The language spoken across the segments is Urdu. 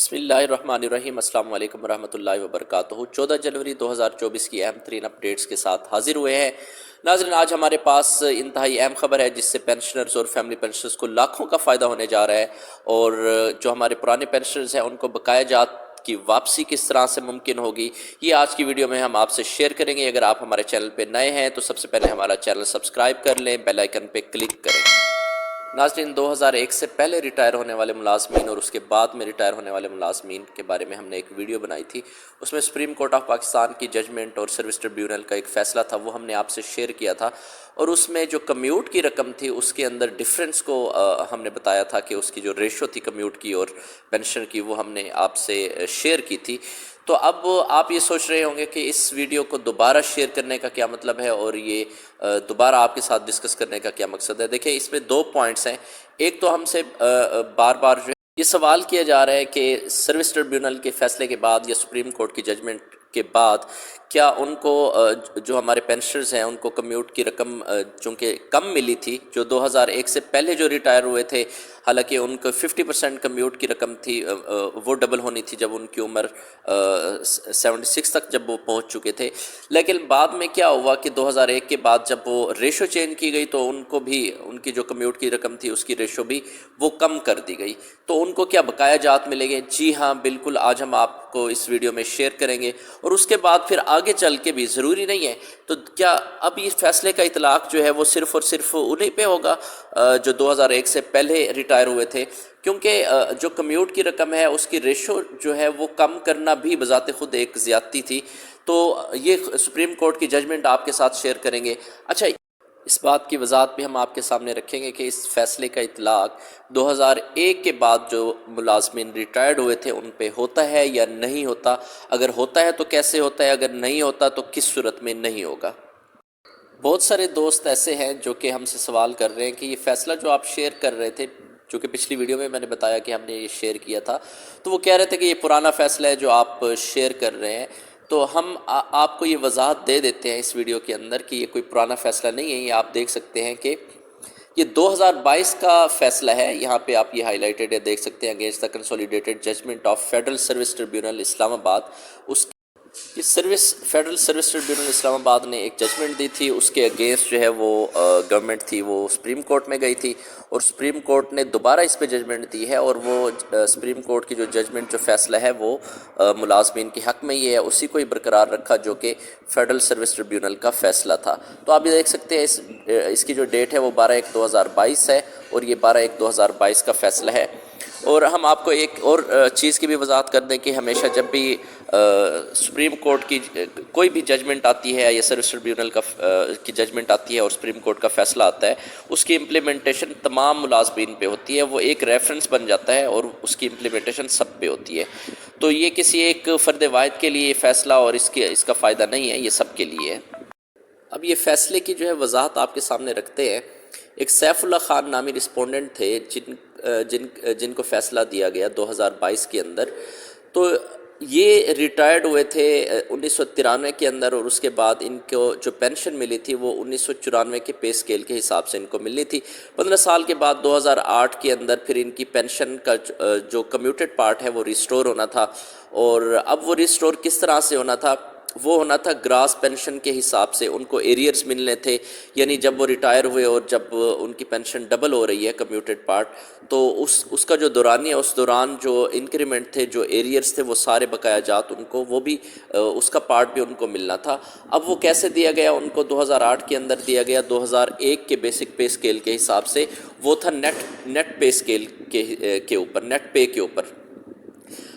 بسم اللہ الرحمن الرحیم۔ السلام علیکم ورحمۃ اللہ وبرکاتہ۔ 14 جنوری 2024 کی اہم ترین اپڈیٹس کے ساتھ حاضر ہوئے ہیں۔ ناظرین، آج ہمارے پاس انتہائی اہم خبر ہے جس سے پینشنرز اور فیملی پینشنرز کو لاکھوں کا فائدہ ہونے جا رہا ہے، اور جو ہمارے پرانے پینشنرز ہیں ان کو بقایا جات کی واپسی کس طرح سے ممکن ہوگی، یہ آج کی ویڈیو میں ہم آپ سے شیئر کریں گے۔ اگر آپ ہمارے چینل پہ نئے ہیں تو سب سے پہلے ہمارا چینل سبسکرائب کر لیں، بیل آئیکن پہ کلک کریں۔ ناظرین، 2001 سے پہلے ریٹائر ہونے والے ملازمین اور اس کے بعد میں ریٹائر ہونے والے ملازمین کے بارے میں ہم نے ایک ویڈیو بنائی تھی۔ اس میں سپریم کورٹ آف پاکستان کی ججمنٹ اور سروس ٹریبیونل کا ایک فیصلہ تھا، وہ ہم نے آپ سے شیئر کیا تھا، اور اس میں جو کمیوٹ کی رقم تھی اس کے اندر ڈیفرنس کو ہم نے بتایا تھا کہ اس کی جو ریشو تھی کمیوٹ کی اور پینشن کی، وہ ہم نے آپ سے شیئر کی تھی۔ تو اب آپ یہ سوچ رہے ہوں گے کہ اس ویڈیو کو دوبارہ شیئر کرنے کا کیا مطلب ہے، اور یہ دوبارہ آپ کے ساتھ ڈسکس کرنے کا کیا مقصد ہے۔ دیکھیں، اس میں دو پوائنٹس ہیں۔ ایک تو ہم سے بار بار جو یہ سوال کیا جا رہا ہے کہ سروس ٹریبیونل کے فیصلے کے بعد یا سپریم کورٹ کی ججمنٹ کے بعد کیا ان کو جو ہمارے پینشنرز ہیں ان کو کمیوٹ کی رقم چونکہ کم ملی تھی، جو 2001 سے پہلے جو ریٹائر ہوئے تھے، حالانکہ ان کو 50% کمیوٹ کی رقم تھی، وہ ڈبل ہونی تھی جب ان کی عمر 76 تک جب وہ پہنچ چکے تھے، لیکن بعد میں کیا ہوا کہ 2001 کے بعد جب وہ ریشو چینج کی گئی تو ان کو بھی ان کی جو کمیوٹ کی رقم تھی اس کی ریشو بھی وہ کم کر دی گئی۔ تو ان کو کیا بقایا جات ملیں گے؟ جی ہاں، بالکل، آج ہم آپ کو اس ویڈیو میں شیئر کریں گے، اور اس کے بعد پھر آگے چل کے بھی ضروری نہیں ہے تو کیا اب اس فیصلے کا اطلاق جو ہے وہ صرف اور صرف انہیں پہ ہوگا جو 2001 سے پہلے ریٹائر ہوئے تھے، کیونکہ جو کمیوٹ کی رقم ہے اس کی ریشو جو ہے وہ کم کرنا بھی بذات خود ایک زیادتی تھی۔ تو یہ سپریم کورٹ کی ججمنٹ آپ کے ساتھ شیئر کریں گے۔ اچھا، اس بات کی وضاحت بھی ہم آپ کے سامنے رکھیں گے کہ اس فیصلے کا اطلاق 2001 کے بعد جو ملازمین ریٹائرڈ ہوئے تھے ان پہ ہوتا ہے یا نہیں ہوتا، اگر ہوتا ہے تو کیسے ہوتا ہے، اگر نہیں ہوتا تو کس صورت میں نہیں ہوگا۔ بہت سارے دوست ایسے ہیں جو کہ ہم سے سوال کر رہے ہیں کہ یہ فیصلہ جو آپ شیئر کر رہے تھے، چونکہ پچھلی ویڈیو میں نے بتایا کہ ہم نے یہ شیئر کیا تھا، تو وہ کہہ رہے تھے کہ یہ پرانا فیصلہ ہے جو آپ شیئر کر رہے ہیں۔ تو ہم آپ کو یہ وضاحت دے دیتے ہیں اس ویڈیو کے اندر کہ یہ کوئی پرانا فیصلہ نہیں ہے۔ یہ آپ دیکھ سکتے ہیں کہ یہ 2022 کا فیصلہ ہے، یہاں پہ آپ یہ ہائی لائٹڈ ہے، دیکھ سکتے ہیں، against the consolidated judgment of federal service tribunal Islamabad. اس federal service tribunal Islamabad نے ایک ججمنٹ دی تھی، اس کے اگینسٹ جو ہے وہ گورنمنٹ تھی وہ سپریم کورٹ میں گئی تھی، اور سپریم کورٹ نے دوبارہ اس پہ ججمنٹ دی ہے، اور وہ سپریم کورٹ کی جو ججمنٹ جو فیصلہ ہے وہ ملازمین کے حق میں یہ ہے، اسی کو ہی برقرار رکھا جو کہ فیڈرل سروس ٹریبیونل کا فیصلہ تھا۔ تو آپ یہ دیکھ سکتے ہیں اس کی جو ڈیٹ ہے وہ 12/1/2022 ہے، اور یہ 12/1/2022 کا فیصلہ ہے۔ اور ہم آپ کو ایک اور چیز کی بھی وضاحت کر دیں کہ ہمیشہ جب بھی سپریم کورٹ کی کوئی بھی ججمنٹ آتی ہے یا سروس ٹریبیونل کی ججمنٹ آتی ہے اور سپریم کورٹ کا فیصلہ آتا ہے، اس کی امپلیمنٹیشن تمام ملازمین پہ ہوتی ہے، وہ ایک ریفرنس بن جاتا ہے اور اس کی امپلیمنٹیشن سب پہ ہوتی ہے۔ تو یہ کسی ایک فرد واحد کے لیے فیصلہ اور اس کا فائدہ نہیں ہے، یہ سب کے لیے ہے۔ اب یہ فیصلے کی جو ہے وضاحت آپ کے سامنے رکھتے ہیں۔ ایک سیف اللہ خان نامی رسپونڈنٹ تھے جن کو فیصلہ دیا گیا 2022 کے اندر، تو یہ ریٹائرڈ ہوئے تھے 1993 کے اندر، اور اس کے بعد ان کو جو پینشن ملی تھی وہ 1994 کے پے اسکیل کے حساب سے ان کو ملنی تھی۔ 15 سال کے بعد 2008 کے اندر پھر ان کی پینشن کا جو کمیوٹڈ پارٹ ہے وہ ریسٹور ہونا تھا، اور اب وہ ریسٹور کس طرح سے ہونا تھا؟ وہ ہونا تھا گراس پینشن کے حساب سے، ان کو ایریئرز ملنے تھے، یعنی جب وہ ریٹائر ہوئے اور جب ان کی پینشن ڈبل ہو رہی ہے کمیوٹڈ پارٹ، تو اس کا جو دورانیہ، اس دوران جو انکریمنٹ تھے، جو ایریئرز تھے، وہ سارے بقایا جات ان کو، وہ بھی اس کا پارٹ بھی ان کو ملنا تھا۔ اب وہ کیسے دیا گیا ان کو؟ 2008 کے اندر دیا گیا 2001 کے بیسک پے اسکیل کے حساب سے، وہ تھا نیٹ پے اسکیل کے اوپر، نیٹ پے کے اوپر۔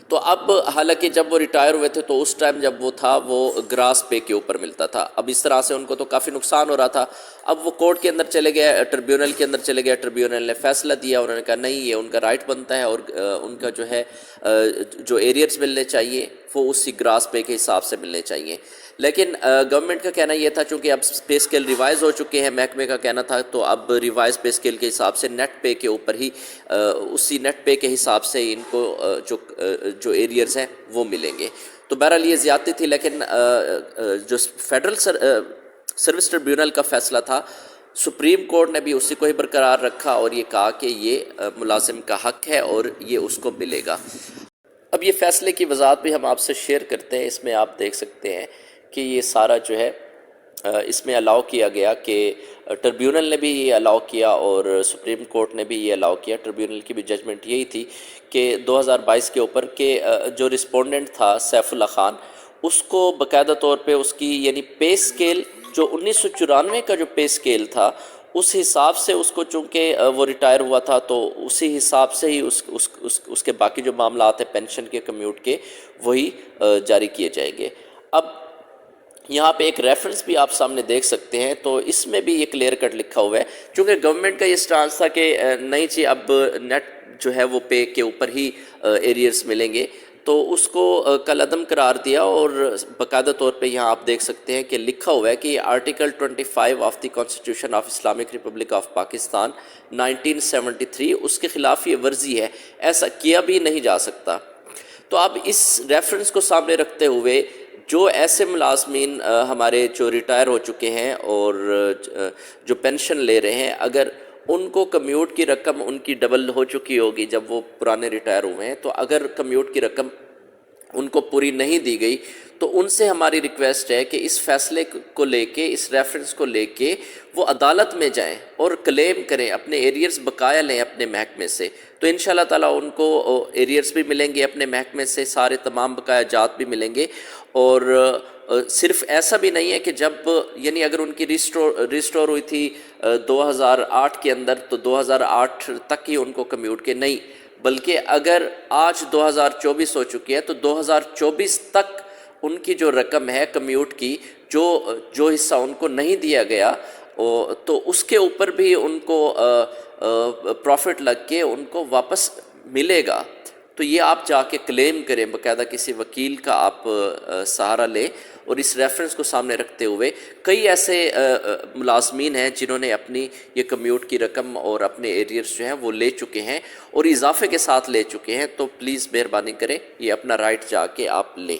تو اب حالانکہ جب وہ ریٹائر ہوئے تھے تو اس ٹائم جب وہ تھا وہ گراس پے کے اوپر ملتا تھا، اب اس طرح سے ان کو تو کافی نقصان ہو رہا تھا۔ اب وہ کورٹ کے اندر چلے گئے، ٹریبیونل کے اندر چلے گئے، ٹریبیونل نے فیصلہ دیا، انہوں نے کہا نہیں، یہ ان کا رائٹ بنتا ہے، اور ان کا جو ہے جو ایریئرز ملنے چاہیے وہ اسی گراس پے کے حساب سے ملنے چاہیے۔ لیکن گورنمنٹ کا کہنا یہ تھا چونکہ اب پے اسکیل ریوائز ہو چکے ہیں، محکمے کا کہنا تھا، تو اب ریوائز پے اسکیل کے حساب سے نیٹ پے کے اوپر ہی اسی نیٹ پے کے حساب سے ان کو جو ایریئرز ہیں وہ ملیں گے۔ تو بہرحال یہ زیادتی تھی، لیکن جو فیڈرل سروس ٹریبیونل کا فیصلہ تھا، سپریم کورٹ نے بھی اسی کو ہی برقرار رکھا اور یہ کہا کہ یہ ملازم کا حق ہے اور یہ اس کو ملے گا۔ اب یہ فیصلے کی وضاحت بھی ہم آپ سے شیئر کرتے ہیں. اس میں آپ دیکھ سکتے ہیں کہ یہ سارا جو ہے اس میں الاؤ کیا گیا کہ ٹربیونل نے بھی یہ الاؤ کیا اور سپریم کورٹ نے بھی یہ الاؤ کیا. ٹربیونل کی بھی ججمنٹ یہی تھی کہ 2022 کے اوپر کہ جو رسپونڈنٹ تھا سیف اللہ خان، اس کو باقاعدہ طور پہ اس کی یعنی پے سکیل جو 1994 کا جو پے سکیل تھا اس حساب سے اس کو، چونکہ وہ ریٹائر ہوا تھا تو اسی حساب سے ہی اس کے باقی جو معاملات ہیں پینشن کے، کمیوٹ کے، وہی جاری کیے جائیں گے. اب یہاں پہ ایک ریفرنس بھی آپ سامنے دیکھ سکتے ہیں، تو اس میں بھی یہ کلیئر کٹ لکھا ہوا ہے. چونکہ گورنمنٹ کا یہ سٹانس تھا کہ نہیں جی اب نیٹ جو ہے وہ پے کے اوپر ہی ایریئرز ملیں گے، تو اس کو کل عدم قرار دیا. اور باقاعدہ طور پہ یہاں آپ دیکھ سکتے ہیں کہ لکھا ہوا ہے کہ article 25 of the constitution of Islamic republic of Pakistan 1973 اس کے خلاف یہ ورزی ہے، ایسا کیا بھی نہیں جا سکتا. تو اب اس ریفرنس کو سامنے رکھتے ہوئے جو ایسے ملازمین ہمارے جو ریٹائر ہو چکے ہیں اور جو پینشن لے رہے ہیں، اگر ان کو کمیوٹ کی رقم ان کی ڈبل ہو چکی ہوگی جب وہ پرانے ریٹائر ہوئے ہیں، تو اگر کمیوٹ کی رقم ان کو پوری نہیں دی گئی تو ان سے ہماری ریکویسٹ ہے کہ اس فیصلے کو لے کے، اس ریفرنس کو لے کے وہ عدالت میں جائیں اور کلیم کریں، اپنے ایریئرز بقایا لیں اپنے محکمے سے. تو انشاءاللہ تعالیٰ ان کو ایریئرز بھی ملیں گے اپنے محکمے سے، سارے تمام بقایا جات بھی ملیں گے. اور صرف ایسا بھی نہیں ہے کہ جب یعنی اگر ان کی ریسٹور ہوئی تھی 2008 کے اندر تو 2008 تک ہی ان کو کمیوٹ کے نہیں، بلکہ اگر آج 2024 ہو چکی ہے تو 2024 تک ان کی جو رقم ہے کمیوٹ کی، جو حصہ ان کو نہیں دیا گیا تو اس کے اوپر بھی ان کو پروفٹ لگ کے ان کو واپس ملے گا. تو یہ آپ جا کے کلیم کریں، باقاعدہ کسی وکیل کا آپ سہارا لیں. اور اس ریفرنس کو سامنے رکھتے ہوئے کئی ایسے ملازمین ہیں جنہوں نے اپنی یہ کمیوٹ کی رقم اور اپنے ایریئرز جو ہیں وہ لے چکے ہیں اور اضافے کے ساتھ لے چکے ہیں. تو پلیز مہربانی کریں یہ اپنا رائٹ جا کے آپ لیں.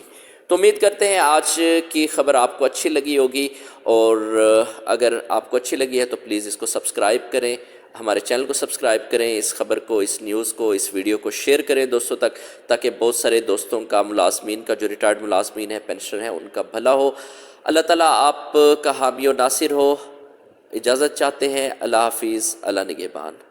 تو امید کرتے ہیں آج کی خبر آپ کو اچھی لگی ہوگی، اور اگر آپ کو اچھی لگی ہے تو پلیز اس کو سبسکرائب کریں، ہمارے چینل کو سبسکرائب کریں، اس خبر کو، اس نیوز کو، اس ویڈیو کو شیئر کریں دوستوں تک، تاکہ بہت سارے دوستوں کا، ملازمین کا، جو ریٹائرڈ ملازمین ہیں، پینشنر ہیں، ان کا بھلا ہو. اللہ تعالیٰ آپ کا حامی و ناصر ہو. اجازت چاہتے ہیں. اللہ حافظ. اللہ نگہبان.